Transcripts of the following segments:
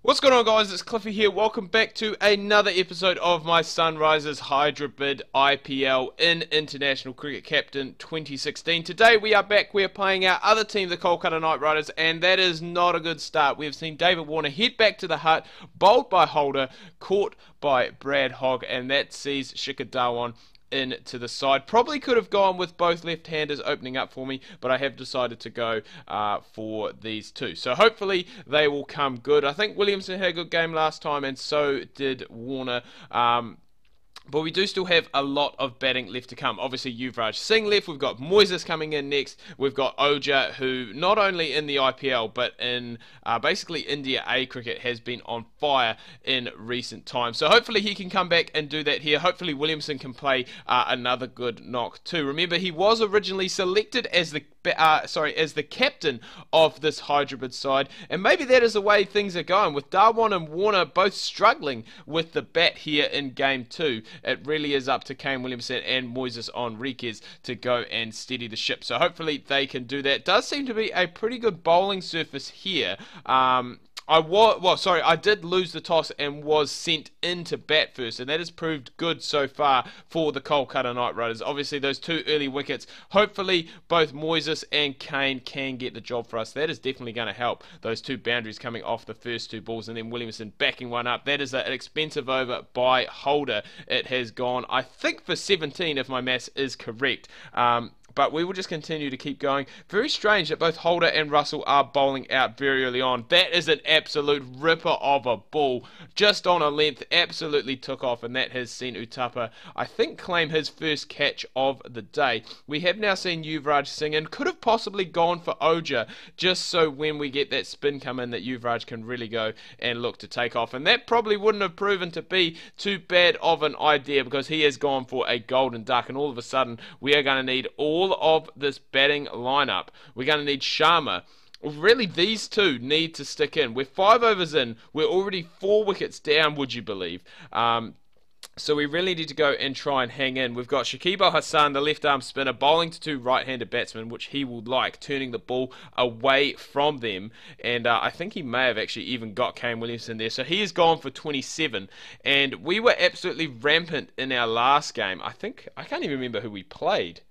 What's going on, guys? It's Cliffy here. Welcome back to another episode of my Sunrisers Hyderabad IPL in International Cricket Captain 2016. Today we are back. We are playing our other team, the Kolkata Knight Riders, and that is not a good start. We have seen David Warner head back to the hut, bowled by Holder, caught by Brad Hogg, and that sees Shikhar Dhawan into the side. Probably could have gone with both left-handers opening up for me, but I have decided to go for these two. So hopefully they will come good. I think Williamson had a good game last time, and so did Warner. But we do still have a lot of batting left to come. Obviously, Yuvraj Singh left. We've got Moises coming in next. We've got Oja, who not only in the IPL, but in basically India A cricket has been on fire in recent times. So hopefully he can come back and do that here. Hopefully Williamson can play another good knock too. Remember, he was originally selected as the captain of this Hyderabad side, and maybe that is the way things are going with Dhawan and Warner both struggling with the bat here in game 2. It really is up to Kane Williamson and Moises Enriquez to go and steady the ship. So hopefully they can do that. Does seem to be a pretty good bowling surface here. I did lose the toss and was sent in to bat first, and that has proved good so far for the Kolkata Knight Riders. Obviously, those two early wickets, hopefully both Moises and Kane can get the job for us. That is definitely going to help. Those two boundaries coming off the first two balls, and then Williamson backing one up. That is an expensive over by Holder. It has gone, I think, for 17, if my maths is correct. But we will just continue to keep going. Very strange that both Holder and Russell are bowling out very early on. That is an absolute ripper of a ball. Just on a length, absolutely took off, and that has seen Uthappa, I think, claim his first catch of the day. We have now seen Yuvraj Singh and could have possibly gone for Oja, just so when we get that spin come in that Yuvraj can really go and look to take off. And that probably wouldn't have proven to be too bad of an idea, because he has gone for a golden duck, and all of a sudden we are going to need all of this batting lineup. We're going to need Sharma. Really, these two need to stick in. We're 5 overs in. We're already 4 wickets down, would you believe? So we really need to go and try and hang in. We've got Shakib Al Hassan, the left-arm spinner, bowling to two right-handed batsmen, which he will like, turning the ball away from them. And I think he may have actually even got Kane Williamson there. So he has gone for 27. And we were absolutely rampant in our last game. I can't even remember who we played.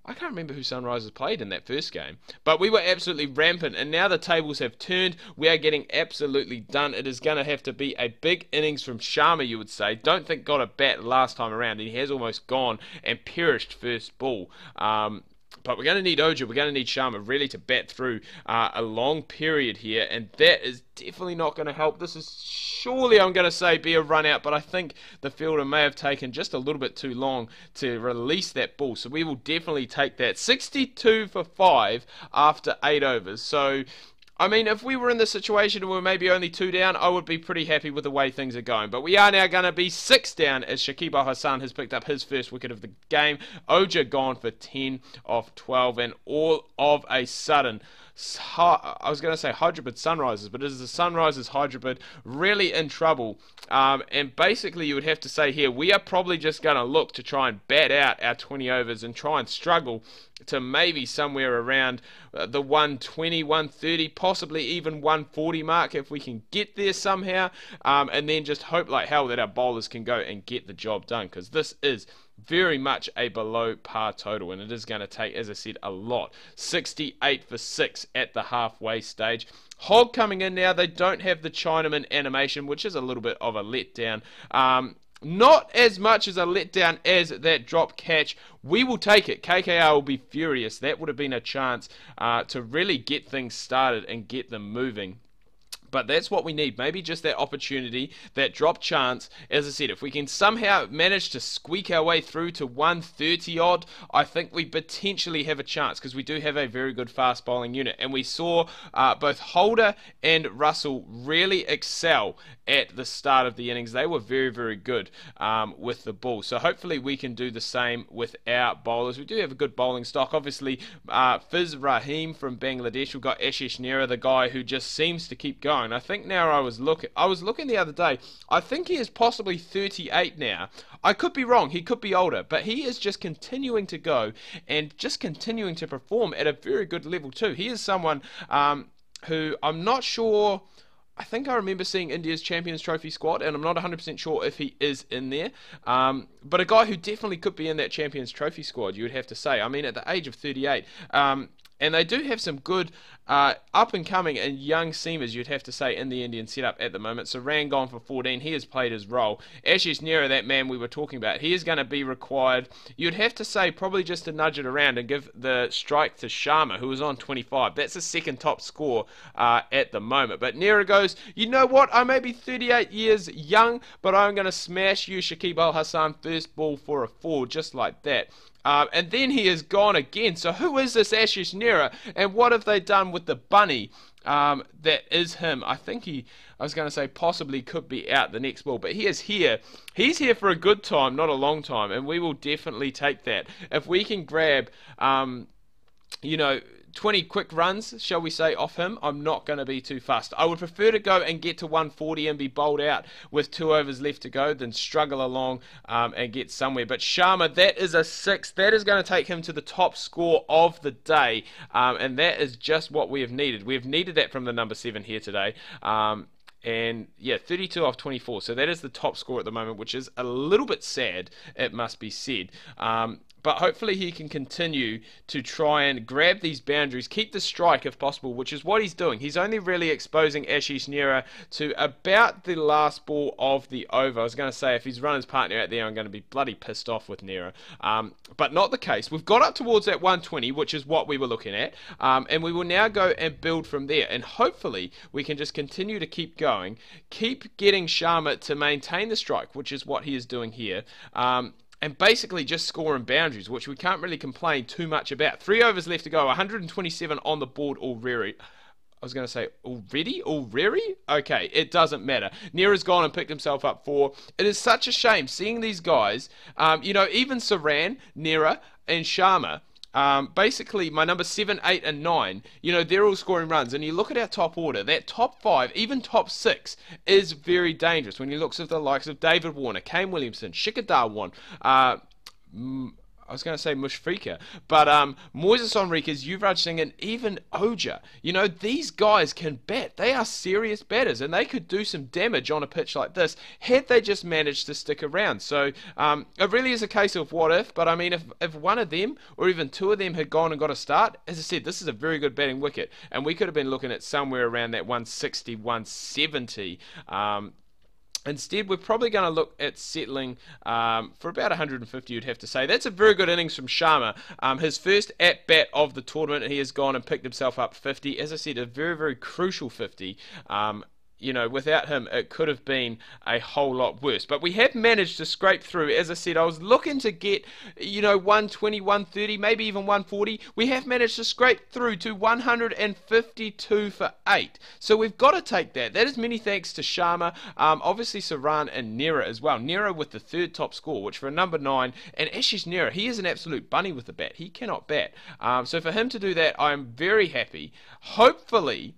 I can't remember who Sunrisers played in that first game, but we were absolutely rampant, and now the tables have turned. We are getting absolutely done. It is going to have to be a big innings from Sharma, you would say. Don't think got a bat last time around, and he has almost gone and perished first ball. But we're going to need Oja, we're going to need Sharma really to bat through a long period here, and that is definitely not going to help. This is surely, I'm going to say, be a run out, but I think the fielder may have taken just a little bit too long to release that ball, so we will definitely take that. 62 for 5 after 8 overs, so I mean, if we were in this situation and we were maybe only 2 down, I would be pretty happy with the way things are going. But we are now going to be 6 down as Shakib Al Hassan has picked up his first wicket of the game. Oja gone for 10 off 12, and all of a sudden, I was going to say Hyderabad Sunrisers, but it is the Sunrisers Hyderabad really in trouble. And basically, you would have to say here, we are probably just going to look to try and bat out our 20 overs and try and struggle to maybe somewhere around the 120, 130, possibly even 140 mark if we can get there somehow, and then just hope like hell that our bowlers can go and get the job done, because this is very much a below par total, and it is going to take, as I said, a lot. 68 for 6 at the halfway stage. Hogg coming in now. They don't have the Chinaman animation, which is a little bit of a letdown. Not as much as a letdown as that drop catch. We will take it. KKR will be furious. That would have been a chance to really get things started and get them moving. But that's what we need. Maybe just that opportunity, that drop chance. As I said, if we can somehow manage to squeak our way through to 130 odd, I think we potentially have a chance, because we do have a very good fast bowling unit. And we saw both Holder and Russell really excel at the start of the innings. They were very, very good with the ball. So hopefully we can do the same with our bowlers. We do have a good bowling stock. Obviously, Fiz Rahim from Bangladesh. We've got Ashish Nehra, the guy who just seems to keep going. I think now I was looking the other day. I think he is possibly 38 now. I could be wrong. He could be older, but he is just continuing to go and just continuing to perform at a very good level too. He is someone who I'm not sure I think I remember seeing India's Champions Trophy squad, and I'm not 100% sure if he is in there. But a guy who definitely could be in that Champions Trophy squad, you would have to say. I mean, at the age of 38. And they do have some good up-and-coming and young seamers, you'd have to say, in the Indian setup at the moment. So Rangon for 14, he has played his role. Ashish Nehra, that man we were talking about, he is going to be required, you'd have to say, probably just to nudge it around and give the strike to Sharma, who is on 25. That's the second top score at the moment. But Nehra goes, you know what, I may be 38 years young, but I'm going to smash you, Shakib Al Hassan, first ball for a 4, just like that. And then he is gone again. So who is this Ashish Nehra? And what have they done with the bunny that is him? I think I was going to say possibly could be out the next ball. But he is here. He's here for a good time, not a long time. And we will definitely take that. If we can grab, 20 quick runs, shall we say, off him, I'm not going to be too fussed. I would prefer to go and get to 140 and be bowled out with 2 overs left to go than struggle along and get somewhere. But Sharma, that is a 6. That is going to take him to the top score of the day. And that is just what we have needed. We have needed that from the number 7 here today. And yeah, 32 off 24. So that is the top score at the moment, which is a little bit sad, it must be said. But hopefully he can continue to try and grab these boundaries, keep the strike if possible, which is what he's doing. He's only really exposing Ashish Nehra to about the last ball of the over. I was going to say, if he's run his partner out there, I'm going to be bloody pissed off with Nehra. But not the case. We've got up towards that 120, which is what we were looking at. And we will now go and build from there. And hopefully we can just continue to keep going, keep getting Sharma to maintain the strike, which is what he is doing here. And basically just scoring boundaries, which we can't really complain too much about. 3 overs left to go, 127 on the board already. I was going to say, already? Okay, it doesn't matter. Nehra's gone and picked himself up 4. It is such a shame seeing these guys, even Saran, Nehra, and Sharma, basically my number 7, 8, and 9, they're all scoring runs. And you look at our top order, that top 5, even top 6, is very dangerous. When you look at the likes of David Warner, Kane Williamson, Shikhar Dhawan, I was going to say Mushfiqur, but Moises Henriques, Yuvraj Singh, and even Oja. These guys can bat. They are serious batters, and they could do some damage on a pitch like this had they just managed to stick around. So it really is a case of what if, but I mean, if one of them, or even 2 of them, had gone and got a start, as I said, this is a very good batting wicket, and we could have been looking at somewhere around that 160, 170. Instead, we're probably going to look at settling for about 150, you'd have to say. That's a very good innings from Sharma. His first at-bat of the tournament, he has gone and picked himself up 50. As I said, a very, very crucial 50. Without him, it could have been a whole lot worse. But we have managed to scrape through. As I said, I was looking to get, 120, 130, maybe even 140. We have managed to scrape through to 152 for 8. So we've got to take that. That is many thanks to Sharma, obviously Saran and Nehra as well. Nehra with the 3rd top score, which for a number 9, and Ashish Nehra, he is an absolute bunny with the bat. He cannot bat. So for him to do that, I'm very happy. Hopefully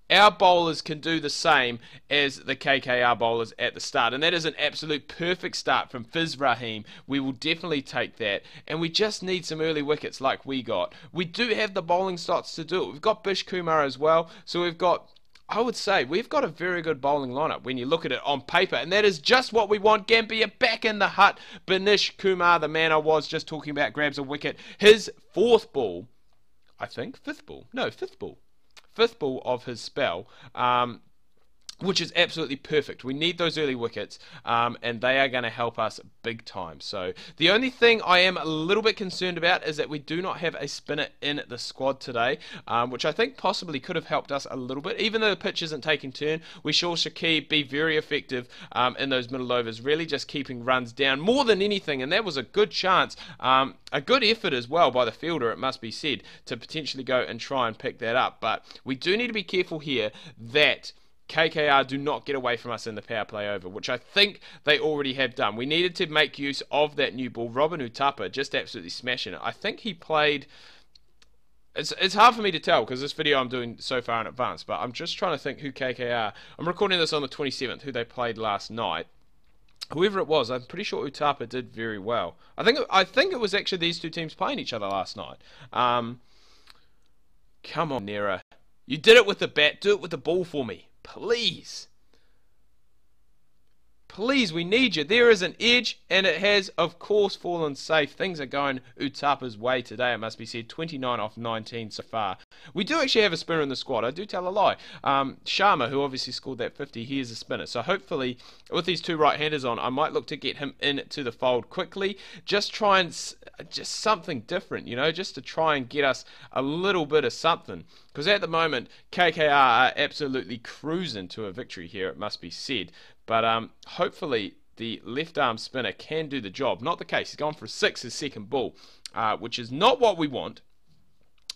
our bowlers can do the same as the KKR bowlers at the start. And that is an absolute perfect start from Fiz Rahim. We will definitely take that. And we just need some early wickets like we got. We do have the bowling slots to do it. We've got Bish Kumar as well. So we've got, I would say, we've got a very good bowling lineup when you look at it on paper. And that is just what we want. Gambia back in the hut. Banish Kumar, the man I was just talking about, grabs a wicket. His 4th ball, I think, 5th ball. No, 5th ball. 5th ball of his spell, which is absolutely perfect. We need those early wickets, and they are going to help us big time. So the only thing I am a little bit concerned about is that we do not have a spinner in the squad today, which I think possibly could have helped us a little bit. Even though the pitch isn't taking turn, we saw Shakib be very effective in those middle overs, really just keeping runs down more than anything, and that was a good chance, a good effort as well by the fielder, it must be said, to potentially go and try and pick that up. But we do need to be careful here that KKR do not get away from us in the power play over, which I think they already have done. We needed to make use of that new ball. Robin Uthappa just absolutely smashing it. I think he played... It's hard for me to tell because this video I'm doing so far in advance, but I'm just trying to think who KKR... I'm recording this on the 27th, who they played last night. Whoever it was, I'm pretty sure Uthappa did very well. I think it was actually these 2 teams playing each other last night. Come on, Nehra. You did it with the bat. Do it with the ball for me. Please. Please, we need you. There is an edge, and it has, of course, fallen safe. Things are going Utapa's way today, it must be said. 29 off 19 so far. We do actually have a spinner in the squad. I do tell a lie. Sharma, who obviously scored that 50, he is a spinner. So hopefully, with these two right-handers on, I might look to get him into the fold quickly. Just try and... just something different, you know, just to try and get us a little bit of something. Because at the moment, KKR are absolutely cruising to a victory here, it must be said. But hopefully the left arm spinner can do the job. Not the case. He's gone for a 6 his second ball, which is not what we want.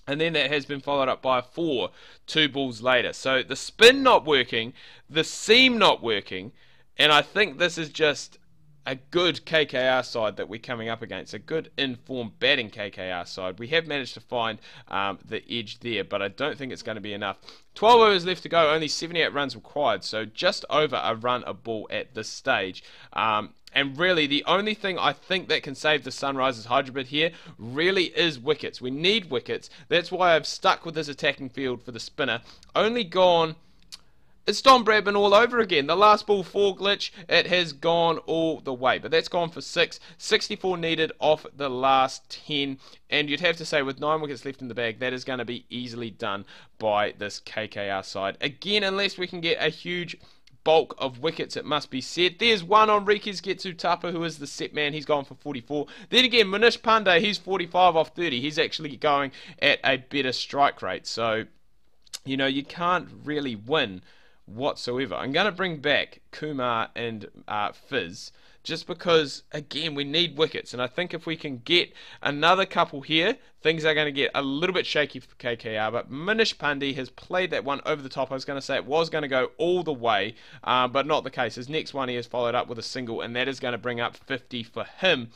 And then that has been followed up by a 4 2 balls later. So the spin not working, the seam not working, and I think this is just a good KKR side that we're coming up against, a good informed batting KKR side. We have managed to find the edge there, but I don't think it's going to be enough. 12 overs left to go, only 78 runs required, so just over a run a ball at this stage. And really, the only thing I think that can save the Sunrisers Hyderabad here really is wickets. We need wickets. That's why I've stuck with this attacking field for the spinner. Only gone... It's Don Bradman all over again. The last ball 4 glitch, it has gone all the way. But that's gone for 6. 64 needed off the last 10. And you'd have to say with 9 wickets left in the bag, that is going to be easily done by this KKR side. Again, unless we can get a huge bulk of wickets, it must be said. There's one on Rikis Getsu Tapa, who is the set man. He's gone for 44. Then again, Manish Pandey, he's 45 off 30. He's actually going at a better strike rate. So, you know, you can't really win whatsoever. I'm going to bring back Kumar and Fizz just because, again, we need wickets, and I think if we can get another couple here, things are going to get a little bit shaky for KKR. But Manish Pandey has played that one over the top. I was going to say it was going to go all the way, but not the case. His next one he has followed up with a single, and that is going to bring up 50 for him,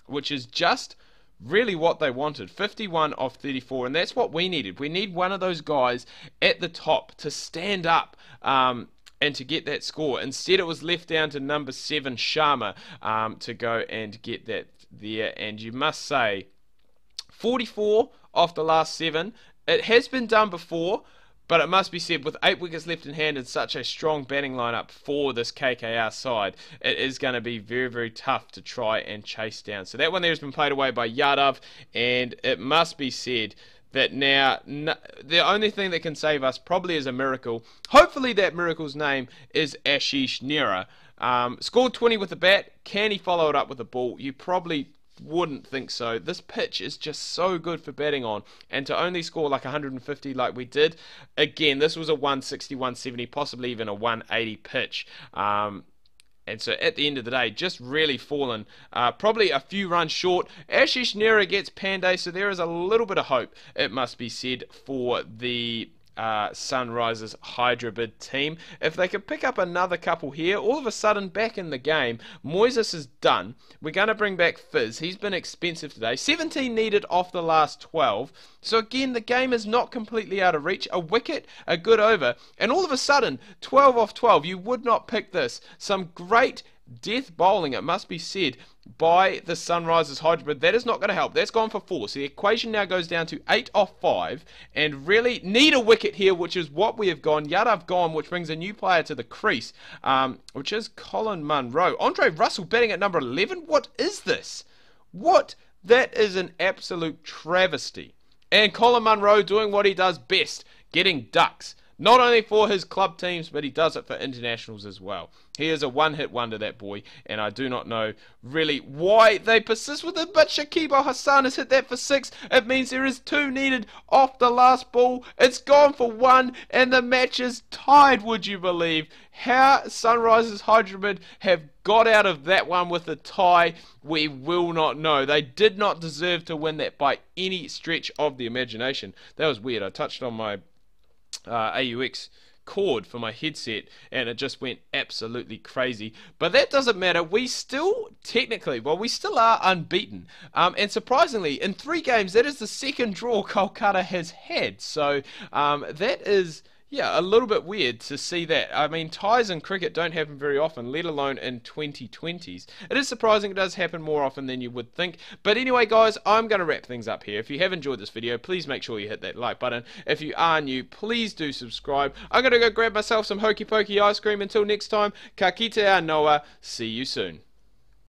which is just really what they wanted. 51 off 34, and that's what we needed. We need one of those guys at the top to stand up and to get that score. Instead, it was left down to number 7 Sharma to go and get that there. And you must say, 44 off the last 7. It has been done before, but it must be said, with 8 wickets left in hand and such a strong batting lineup for this KKR side, it is going to be very, very tough to try and chase down. So that one there has been played away by Yadav, and it must be said that now the only thing that can save us probably is a miracle. Hopefully that miracle's name is Ashish Nera. Scored 20 with the bat. Can he follow it up with a ball? You probably wouldn't think so. This pitch is just so good for batting on, and to only score like 150 like we did, again, this was a 160, 170, possibly even a 180 pitch. And so at the end of the day, just really fallen, probably a few runs short. Ashish Nera gets Pandey, so there is a little bit of hope, it must be said, for the Sunrisers Hyderabad team. If they could pick up another couple here, all of a sudden back in the game. Moises is done. We're going to bring back Fizz. He's been expensive today. 17 needed off the last 12. So again, the game is not completely out of reach. A wicket, a good over, and all of a sudden, 12 off 12. You would not pick this. Some great death bowling, it must be said, by the Sunrisers Hyderabad. That is not going to help. That's gone for 4. So the equation now goes down to 8 off 5. And really need a wicket here, which is what we have gone. Yadav gone, which brings a new player to the crease, which is Colin Munro. Andre Russell batting at number 11. What is this? What? That is an absolute travesty. And Colin Munro doing what he does best, getting ducks. Not only for his club teams, but he does it for internationals as well. He is a one-hit wonder, that boy, and I do not know really why they persist with it, but Shakib Al Hassan has hit that for 6. It means there is 2 needed off the last ball. It's gone for 1, and the match is tied, would you believe? How Sunrisers Hyderabad have got out of that one with a tie, we will not know. They did not deserve to win that by any stretch of the imagination. That was weird. I touched on my AUX cord for my headset and it just went absolutely crazy, but that doesn't matter. We still technically, well, we still are unbeaten, and surprisingly in 3 games that is the second draw Kolkata has had, so that is, Yeah, a little bit weird to see that. I mean, ties in cricket don't happen very often, let alone in 2020s. It is surprising it does happen more often than you would think. But anyway, guys, I'm going to wrap things up here. If you have enjoyed this video, please make sure you hit that like button. If you are new, please do subscribe. I'm going to go grab myself some hokey pokey ice cream. Until next time, ka kite anoa. See you soon.